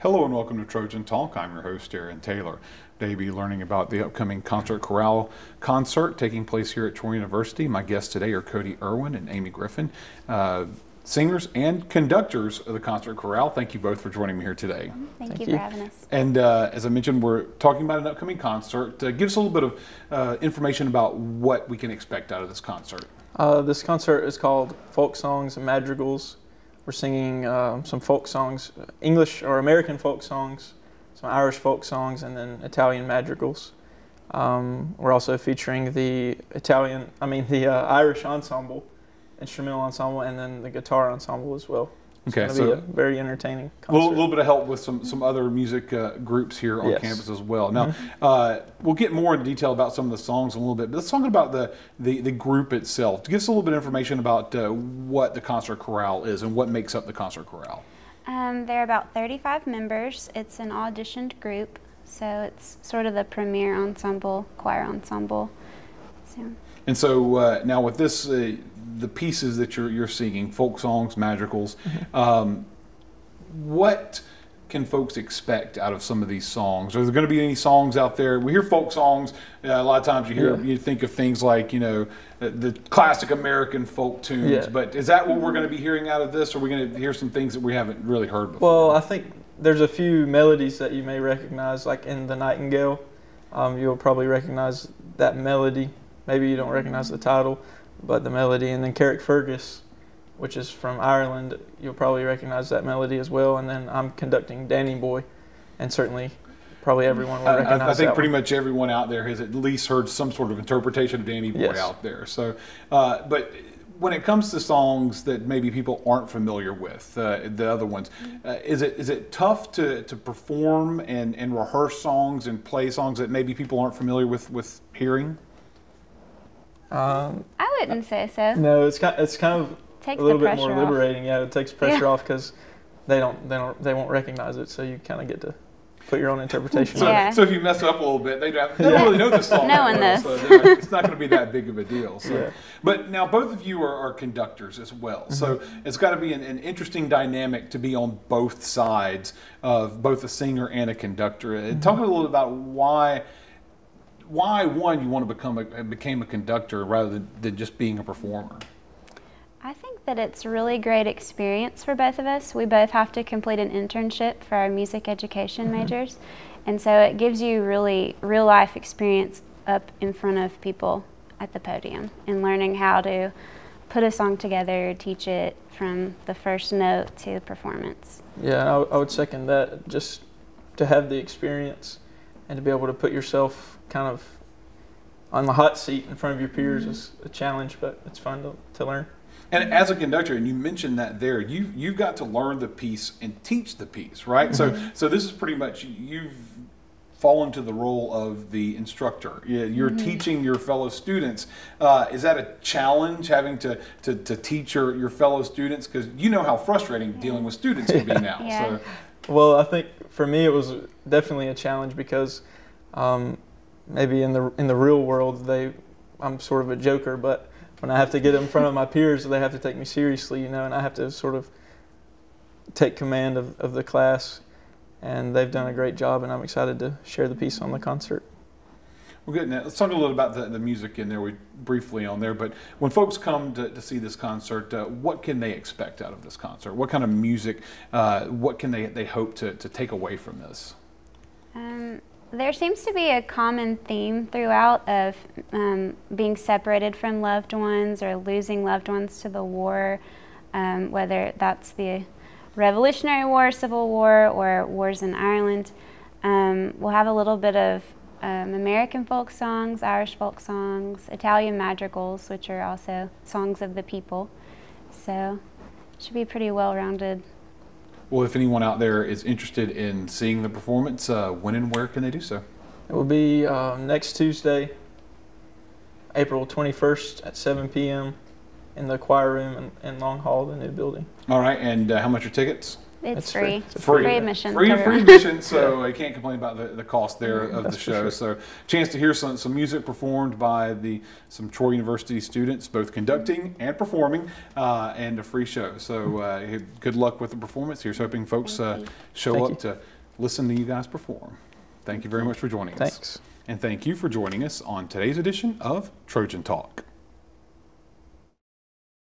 Hello and welcome to Trojan Talk. I'm your host, Aaron Taylor. Today we'll be learning about the upcoming Concert Chorale concert taking place here at Troy University. My guests today are Cody, Irwin, and Amy Griffin, singers and conductors of the Concert Chorale. Thank you both for joining me here today. Thank you for having us. And as I mentioned, we're talking about an upcoming concert. Give us a little bit of information about what we can expect out of this concert. This concert is called Folk Songs and Madrigals. We're singing some folk songs, English or American folk songs, some Irish folk songs, and then Italian madrigals. We're also featuring the Irish ensemble, instrumental ensemble, and then the guitar ensemble as well. Okay, it's going to be a very entertaining concert. A little bit of help with some other music groups here on campus as well. Now, we'll get more in detail about some of the songs in a little bit, but let's talk about the group itself. Give us a little bit of information about what the Concert Chorale is and what makes up the Concert Chorale. There are about 35 members. It's an auditioned group, so it's sort of the premier ensemble, choir ensemble. And so now with this, the pieces that you're singing, folk songs, madrigals, what can folks expect out of some of these songs? Are there going to be any songs out there? We hear folk songs. A lot of times you think of things like, the classic American folk tunes. Yeah. But is that what we're going to be hearing out of this, or are we going to hear some things that we haven't really heard before? Well, I think there's a few melodies that you may recognize, like in The Nightingale. You'll probably recognize that melody. Maybe you don't recognize the title, but the melody. And then Carrickfergus, which is from Ireland, you'll probably recognize that melody as well. And then I'm conducting Danny Boy, and certainly probably everyone will recognize that. I think pretty much everyone out there has at least heard some sort of interpretation of Danny Boy out there. So, but when it comes to songs that maybe people aren't familiar with, the other ones, is it tough to perform and rehearse songs and play songs that maybe people aren't familiar with hearing? I wouldn't say so. No, it's kind of a little bit more liberating. Yeah, it takes pressure off because they won't recognize it, so you kind of get to put your own interpretation. So if you mess up a little bit, they don't really know the song. No one knows. So it's not going to be that big of a deal. So. But now both of you are conductors as well, so it's got to be an interesting dynamic to be on both sides of both a singer and a conductor. Talk a little about why one you want to became a conductor rather than just being a performer. I think that it's a really great experience for both of us. We both have to complete an internship for our music education majors, and so it gives you really real life experience up in front of people at the podium and learning how to put a song together, teach it from the first note to performance. Yeah, I would second that. Just to have the experience and to be able to put yourself kind of on the hot seat in front of your peers is a challenge, but it's fun to learn. And as a conductor, and you mentioned that there, you've got to learn the piece and teach the piece, right? So this is pretty much, you've fallen to the role of the instructor. You're teaching your fellow students. Is that a challenge, having to teach your fellow students? Because you know how frustrating dealing with students can be now. So. Well, I think for me it was definitely a challenge because maybe in the real world I'm sort of a joker, but when I have to get in front of my peers, they have to take me seriously, and I have to sort of take command of the class, and they've done a great job, and I'm excited to share the piece on the concert. Well, good. Now, let's talk a little about the music in there. We briefly on there, but when folks come to see this concert, what can they expect out of this concert? What kind of music, what can they hope to take away from this? There seems to be a common theme throughout of being separated from loved ones or losing loved ones to the war, whether that's the Revolutionary War, Civil War, or wars in Ireland. We'll have a little bit of American folk songs, Irish folk songs, Italian madrigals, which are also songs of the people. So it should be pretty well-rounded. Well, if anyone out there is interested in seeing the performance, when and where can they do so? It will be next Tuesday, April 21st at 7 p.m. in the choir room in Long Hall, the new building. All right, and how much are tickets? It's free. It's Free admission. Free admission, so I can't complain about the cost there of the show. Sure. So chance to hear some music performed by some Troy University students, both conducting and performing, and a free show. So good luck with the performance. Here's hoping folks show up to listen to you guys perform. Thank you very much for joining us. Thanks. And thank you for joining us on today's edition of Trojan Talk.